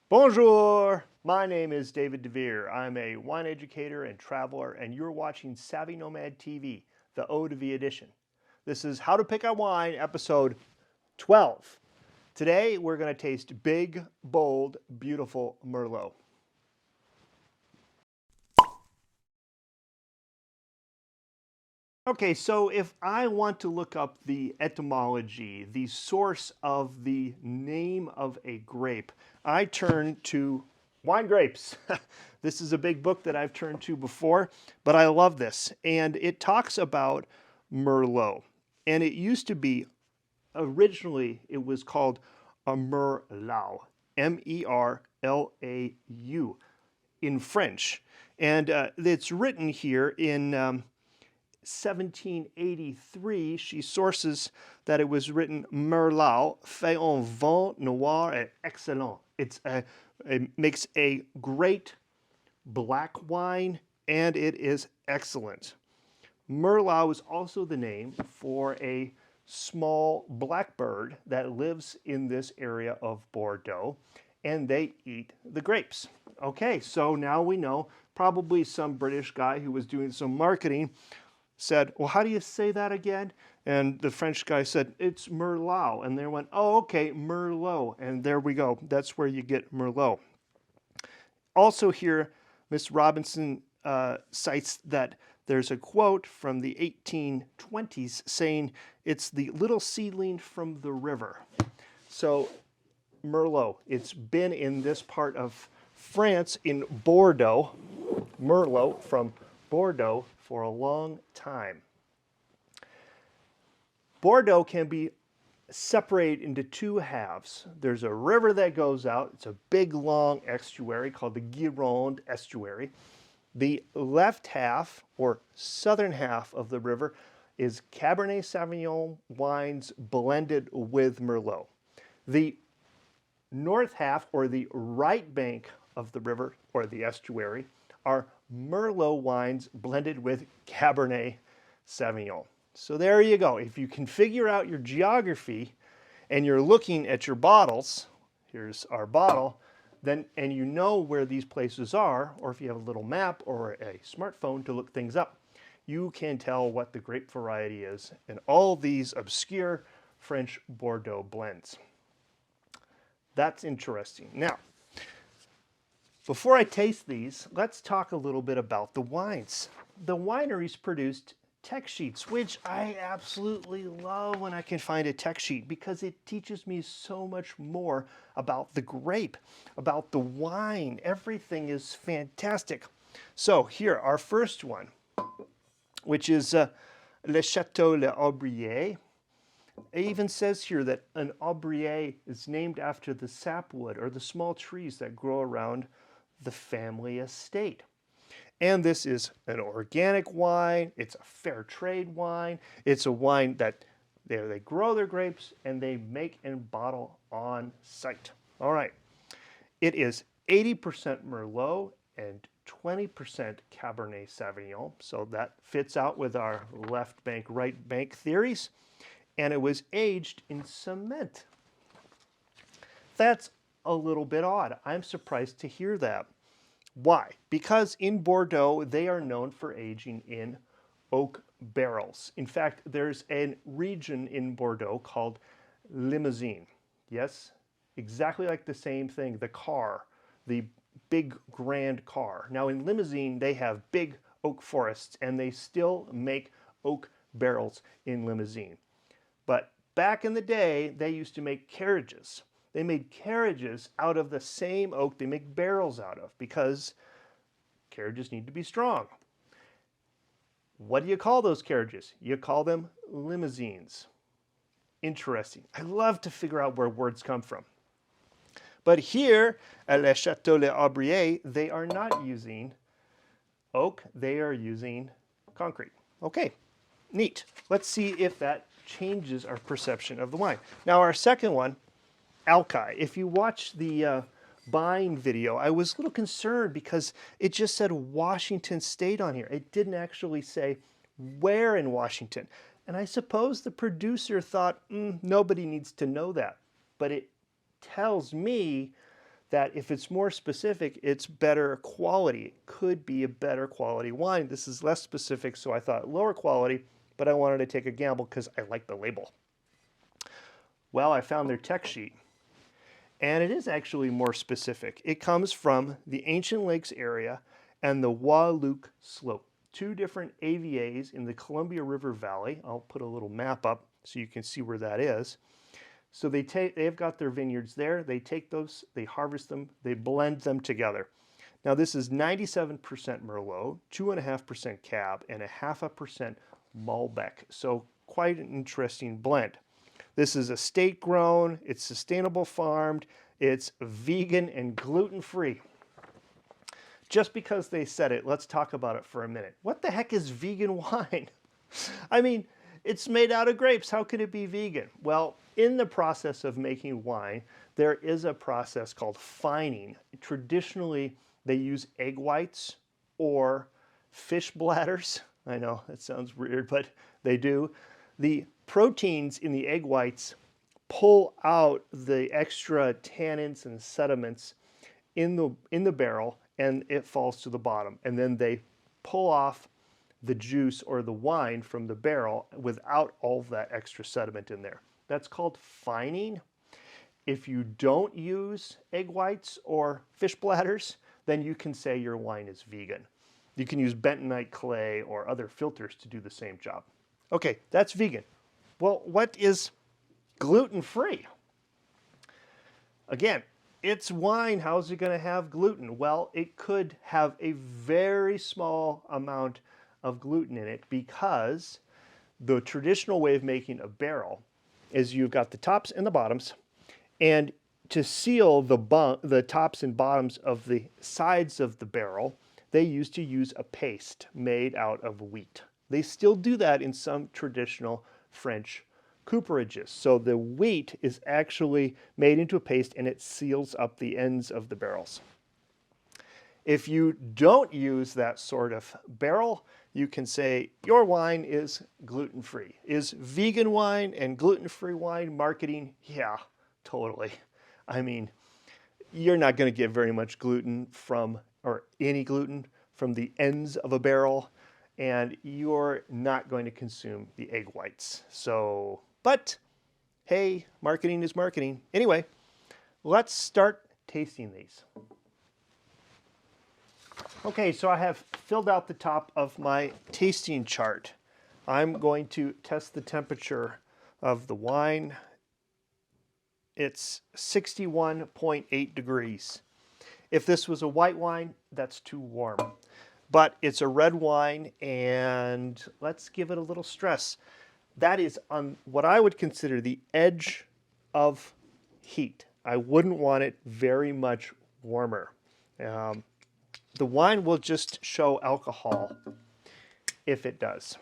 Bonjour! My name is David DeVere. I'm a wine educator and traveler, and you're watching Savvy Nomad TV, the Eau de Vie edition. This is How to Pick a Wine, episode 12. Today, we're going to taste big, bold, beautiful Merlot. Okay, so if I want to look up the etymology, the source of the name of a grape, I turn to Wine Grapes. This is a big book that I've turned to before, but I love this. And it talks about Merlot. And it used to be, originally, it was called a Merlot, M-E-R-L-A-U, in French. And it's written here in 1783, she sources that it was written Merlot, fait un vin noir et excellent. It makes a great black wine, and it is excellent. Merlot is also the name for a small blackbird that lives in this area of Bordeaux, and they eat the grapes. Okay, so now we know, probably some British guy who was doing some marketing said, well, how do you say that again? And the French guy said, it's Merlot. And they went, oh, okay, Merlot. And there we go. That's where you get Merlot. Also here, Miss Robinson cites that there's a quote from the 1820s saying it's the little seedling from the river. So Merlot, it's been in this part of France, in Bordeaux, Merlot from Bordeaux, for a long time. Bordeaux can be separated into two halves. There's a river that goes out. It's a big, long estuary called the Gironde Estuary. The left half, or southern half of the river, is Cabernet Sauvignon wines blended with Merlot. The north half, or the right bank of the river, or the estuary, are Merlot wines blended with Cabernet Sauvignon. So there you go. If you can figure out your geography and you're looking at your bottles, here's our bottle, then, and you know where these places are, or if you have a little map or a smartphone to look things up, you can tell what the grape variety is in all these obscure French Bordeaux blends. That's interesting. Now, before I taste these, let's talk a little bit about the wines. The wineries produced tech sheets, which I absolutely love when I can find a tech sheet because it teaches me so much more about the grape, about the wine. Everything is fantastic. So here, our first one, which is Le Chateau Le Aubiers. It even says here that an Aubier is named after the sapwood or the small trees that grow around the family estate. And this is an organic wine. It's a fair trade wine. It's a wine that they grow their grapes and they make and bottle on site. All right. It is 80% Merlot and 20% Cabernet Sauvignon. So that fits out with our left bank, right bank theories. And it was aged in cement. That's a little bit odd. I'm surprised to hear that. Why? Because in Bordeaux, they are known for aging in oak barrels. In fact, there's a region in Bordeaux called Limousin. Yes, exactly like the same thing, the car, the big grand car. Now in Limousin, they have big oak forests and they still make oak barrels in Limousin. But back in the day, they used to make carriages. They made carriages out of the same oak they make barrels out of because carriages need to be strong. What do you call those carriages? You call them limousines. Interesting. I love to figure out where words come from. But here at Le Chateau Les Aubiers, they are not using oak, they are using concrete. Okay, neat. Let's see if that changes our perception of the wine. Now our second one, Alki. If you watch the buying video, I was a little concerned because it just said Washington State on here. It didn't actually say where in Washington. And I suppose the producer thought, nobody needs to know that. But it tells me that if it's more specific, it's better quality. It could be a better quality wine. This is less specific, so I thought lower quality, but I wanted to take a gamble because I like the label. Well, I found their tech sheet, and it is actually more specific. It comes from the Ancient Lakes area and the Wahluke Slope, two different AVAs in the Columbia River Valley. I'll put a little map up so you can see where that is. So they've got their vineyards there. They take those, they harvest them, they blend them together. Now this is 97% Merlot, 2.5% Cab, and 0.5% Malbec. So quite an interesting blend. This is estate grown, it's sustainable farmed, it's vegan and gluten-free. Just because they said it, let's talk about it for a minute. What the heck is vegan wine? I mean, it's made out of grapes. How could it be vegan? Well, in the process of making wine, there is a process called fining. Traditionally, they use egg whites or fish bladders. I know that sounds weird, but they do. The proteins in the egg whites pull out the extra tannins and sediments in the barrel, and it falls to the bottom. And then they pull off the juice or the wine from the barrel without all of that extra sediment in there. That's called fining. If you don't use egg whites or fish bladders, then you can say your wine is vegan. You can use bentonite clay or other filters to do the same job. Okay, that's vegan. Well, what is gluten-free? Again, it's wine. How's it going to have gluten? Well, it could have a very small amount of gluten in it because the traditional way of making a barrel is you've got the tops and the bottoms, and to seal the tops and bottoms of the sides of the barrel, they used to use a paste made out of wheat. They still do that in some traditional French cooperages. So the wheat is actually made into a paste and it seals up the ends of the barrels. If you don't use that sort of barrel, you can say your wine is gluten-free. Is vegan wine and gluten-free wine marketing? Yeah, totally. I mean, you're not going to get very much gluten from, or any gluten from the ends of a barrel, and you're not going to consume the egg whites. So, but hey, marketing is marketing. Anyway, let's start tasting these. Okay, so I have filled out the top of my tasting chart. I'm going to test the temperature of the wine. It's 61.8 degrees. If this was a white wine, that's too warm. But it's a red wine, and let's give it a little stress. That is on what I would consider the edge of heat. I wouldn't want it very much warmer. The wine will just show alcohol if it does.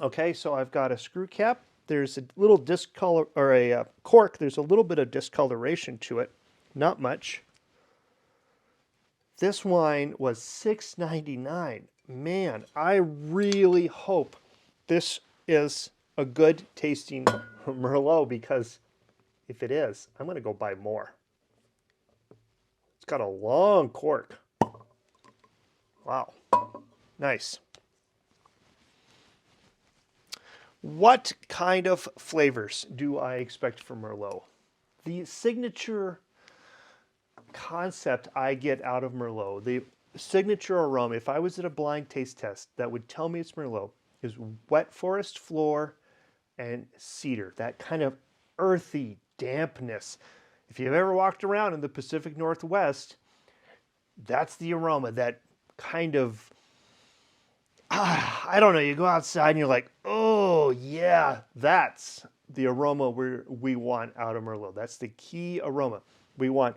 Okay, so I've got a screw cap. There's a little discolor, or a cork. There's a little bit of discoloration to it, not much. This wine was $6.99. Man, I really hope this is a good tasting Merlot, because if it is, I'm going to go buy more. It's got a long cork. Wow, nice. What kind of flavors do I expect from Merlot? The signature concept I get out of Merlot, the signature aroma, if I was at a blind taste test that would tell me it's Merlot, is wet forest floor and cedar, that kind of earthy dampness. If you've ever walked around in the Pacific Northwest, that's the aroma, that kind of, I don't know, you go outside and you're like, oh yeah, that's the aroma we want out of Merlot. That's the key aroma. We want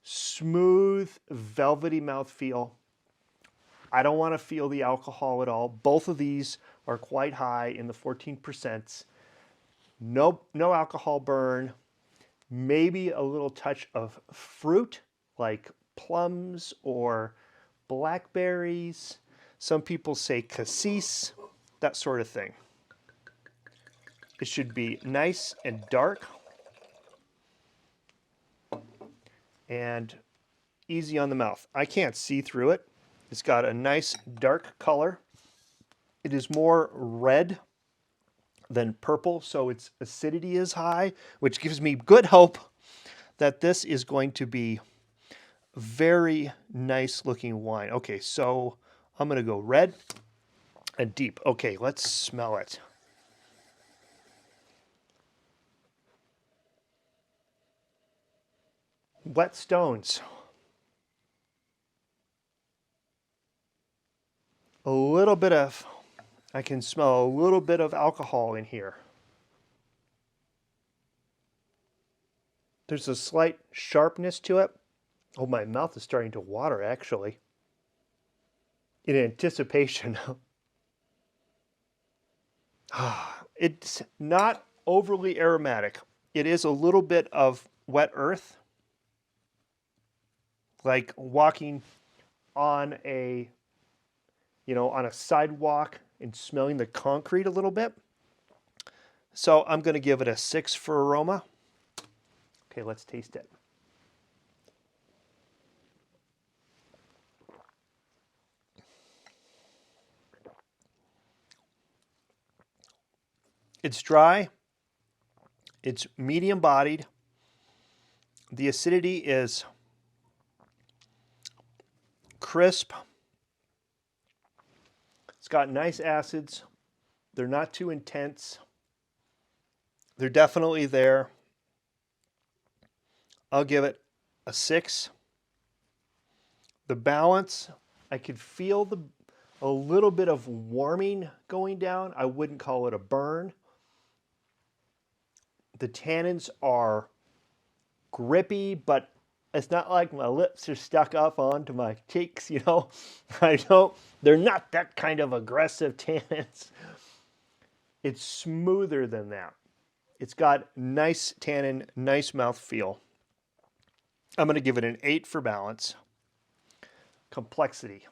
smooth, velvety mouthfeel. I don't want to feel the alcohol at all. Both of these are quite high in the 14%. No alcohol burn. Maybe a little touch of fruit like plums or blackberries. Some people say cassis, that sort of thing. It should be nice and dark. and easy on the mouth. I can't see through it. It's got a nice dark color. It is more red than purple, so its acidity is high, which gives me good hope that this is going to be very nice looking wine. Okay, so I'm going to go red and deep. Okay, let's smell it. Wet stones. A little bit of, I can smell a little bit of alcohol in here. There's a slight sharpness to it. Oh, my mouth is starting to water actually. In anticipation. It's not overly aromatic. It is a little bit of wet earth, like walking on a, on a sidewalk and smelling the concrete a little bit. So I'm going to give it a 6 for aroma. Okay, let's taste it. It's dry. It's medium bodied. The acidity is crisp. It's got nice acids. They're not too intense. They're definitely there. I'll give it a 6. The balance, I could feel a little bit of warming going down. I wouldn't call it a burn. The tannins are grippy, but it's not like my lips are stuck up onto my cheeks, they're not that kind of aggressive tannins. It's smoother than that. It's got nice tannin, nice mouthfeel. I'm going to give it an 8 for balance. Complexity.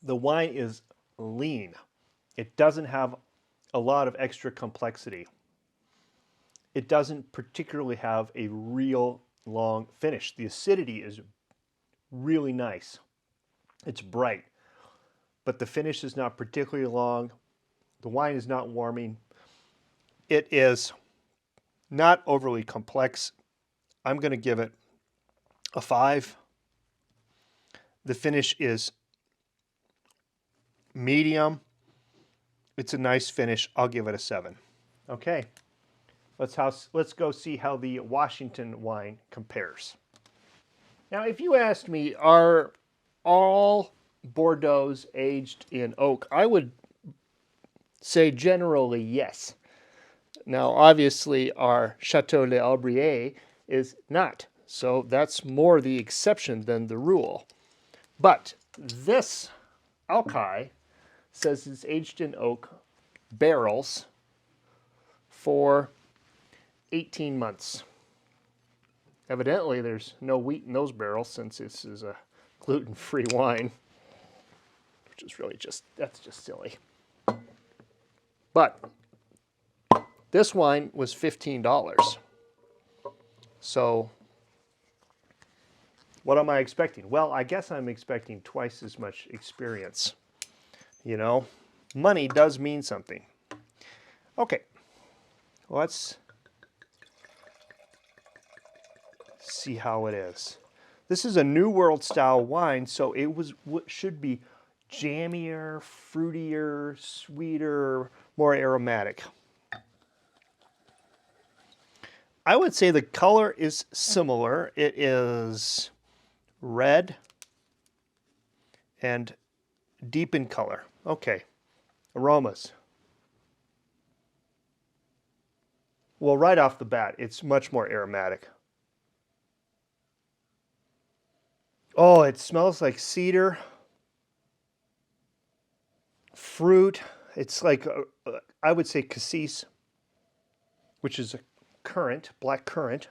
The wine is lean. It doesn't have a lot of extra complexity. It doesn't particularly have a real long finish. The acidity is really nice. It's bright, but the finish is not particularly long. The wine is not warming. It is not overly complex. I'm going to give it a 5. The finish is medium. It's a nice finish. I'll give it a 7. Okay, let's go see how the Washington wine compares. Now, if you asked me, are all Bordeaux's aged in oak, I would say generally yes. Now, obviously, our Chateau Aubiers is not, so that's more the exception than the rule. But this Alki says it's aged in oak barrels for 18 months. Evidently, there's no wheat in those barrels since this is a gluten-free wine, which is really that's just silly. But this wine was $15. So what am I expecting? Well, I guess I'm expecting twice as much experience. Money does mean something. Okay, let's see how it is. This is a New World style wine, so it should be jammier, fruitier, sweeter, more aromatic. I would say the color is similar. It is red and deep in color. Okay, aromas. Well, right off the bat, it's much more aromatic. Oh, it smells like cedar, fruit. It's like, I would say cassis, which is a currant, black currant.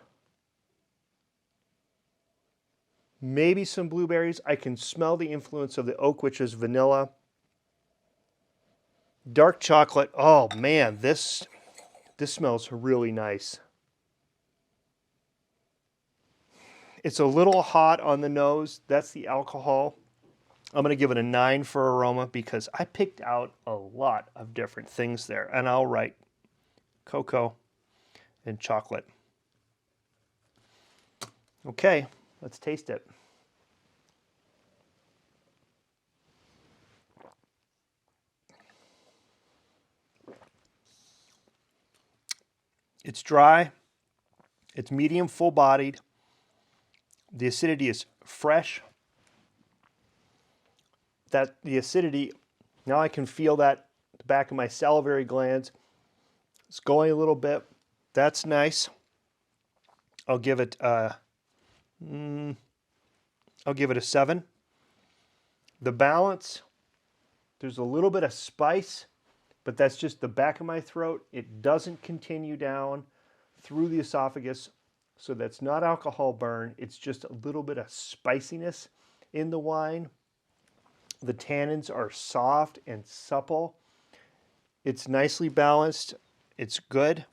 maybe some blueberries. I can smell the influence of the oak, which is vanilla. Dark chocolate. Oh man, this smells really nice. It's a little hot on the nose. That's the alcohol. I'm going to give it a 9 for aroma because I picked out a lot of different things there. And I'll write cocoa and chocolate. Okay, let's taste it. It's dry. It's medium full-bodied. The acidity is fresh. The acidity, now I can feel that at the back of my salivary glands. It's going a little bit. That's nice. I'll give it a 7. The balance, there's a little bit of spice, but that's just the back of my throat. It doesn't continue down through the esophagus, so that's not alcohol burn. It's just a little bit of spiciness in the wine. The tannins are soft and supple. It's nicely balanced. It's good.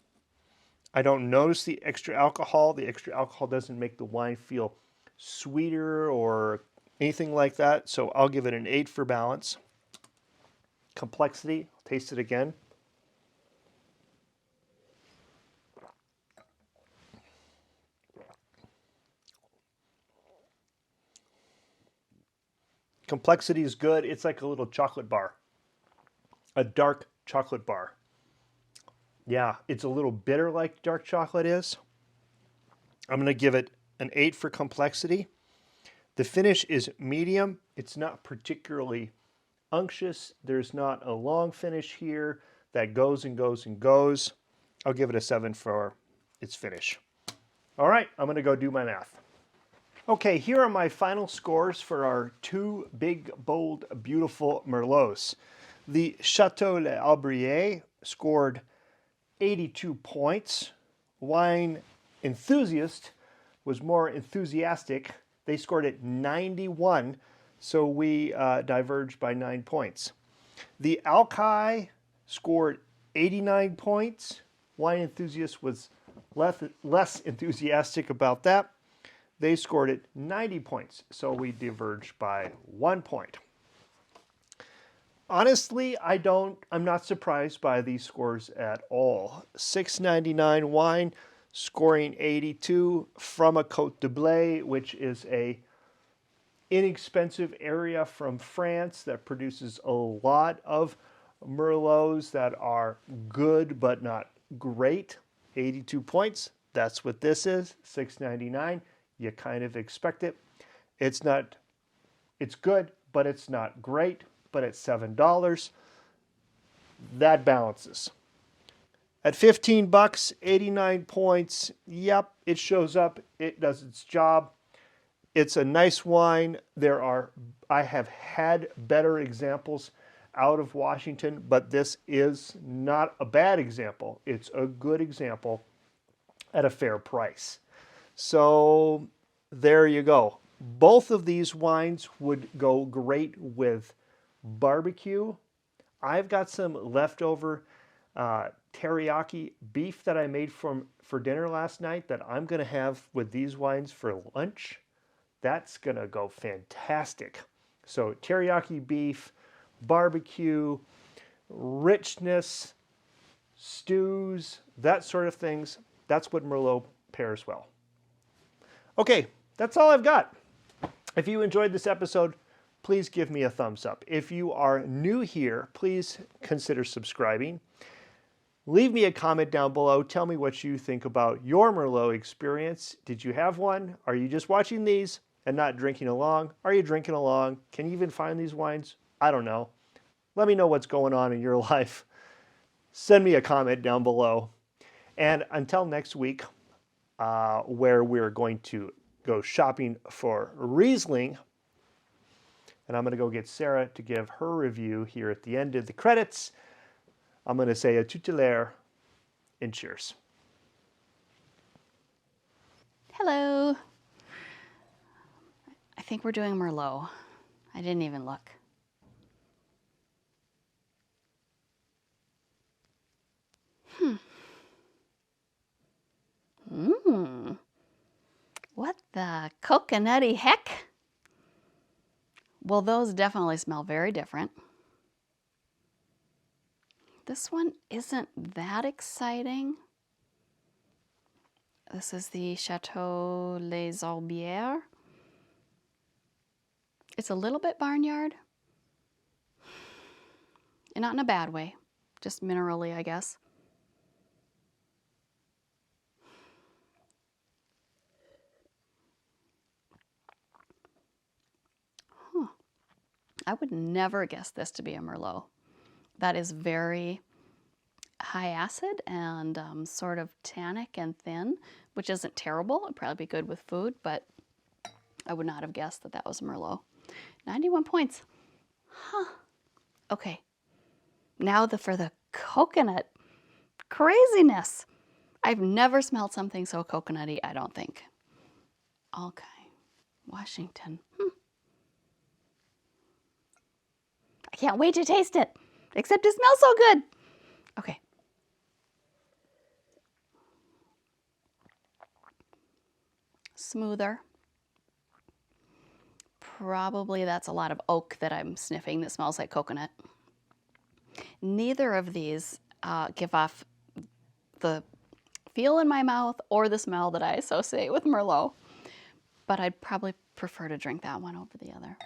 I don't notice the extra alcohol. The extra alcohol doesn't make the wine feel sweeter or anything like that. So I'll give it an 8 for balance. Complexity, I'll taste it again. Complexity is good. It's like a little chocolate bar, a dark chocolate bar. Yeah, it's a little bitter like dark chocolate is. I'm going to give it an 8 for complexity. The finish is medium. It's not particularly unctuous. There's not a long finish here that goes and goes and goes. I'll give it a 7 for its finish. All right, I'm going to go do my math. Okay, here are my final scores for our 2 big, bold, beautiful Merlots. The Chateau Les Aubiers scored 82 points. Wine Enthusiast was more enthusiastic. They scored at 91, so we diverged by 9 points. The Alki scored 89 points. Wine Enthusiast was less enthusiastic about that. They scored at 90 points, so we diverged by 1 point. Honestly, I'm not surprised by these scores at all. $6.99 wine, scoring 82 from a Cote de Blaye, which is a inexpensive area from France that produces a lot of Merlots that are good but not great. 82 points. That's what this is. $6.99. You kind of expect it. It's good, but it's not great. But at $7, that balances. At 15 bucks, 89 points. Yep, it shows up. It does its job. It's a nice wine. I have had better examples out of Washington, but this is not a bad example. It's a good example at a fair price. So there you go. Both of these wines would go great with barbecue. I've got some leftover teriyaki beef that I made for dinner last night that I'm going to have with these wines for lunch. That's going to go fantastic. So teriyaki beef, barbecue, richness, stews, that sort of things. That's what Merlot pairs well. Okay, that's all I've got. If you enjoyed this episode, please give me a thumbs up. If you are new here, please consider subscribing. Leave me a comment down below. Tell me what you think about your Merlot experience. Did you have one? Are you just watching these and not drinking along? Are you drinking along? Can you even find these wines? I don't know. Let me know what's going on in your life. Send me a comment down below. And until next week, where we're going to go shopping for Riesling, and I'm going to go get Sarah to give her review here at the end of the credits. I'm going to say a tutelare and cheers. Hello. think we're doing Merlot. I didn't even look. What the coconutty heck? Well, those definitely smell very different. This one isn't that exciting. This is the Chateau les Aubiers. It's a little bit barnyard. And not in a bad way, just minerally, I guess. I would never guess this to be a Merlot. That is very high acid and sort of tannic and thin, which isn't terrible. It'd probably be good with food, but I would not have guessed that that was a Merlot. 91 points. Huh. Okay. Now for the coconut craziness. I've never smelled something so coconutty, I don't think. Okay. Washington. I can't wait to taste it, except it smells so good. Okay. Smoother. Probably that's a lot of oak that I'm sniffing that smells like coconut. Neither of these give off the feel in my mouth or the smell that I associate with Merlot, but I'd probably prefer to drink that one over the other.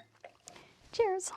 Cheers.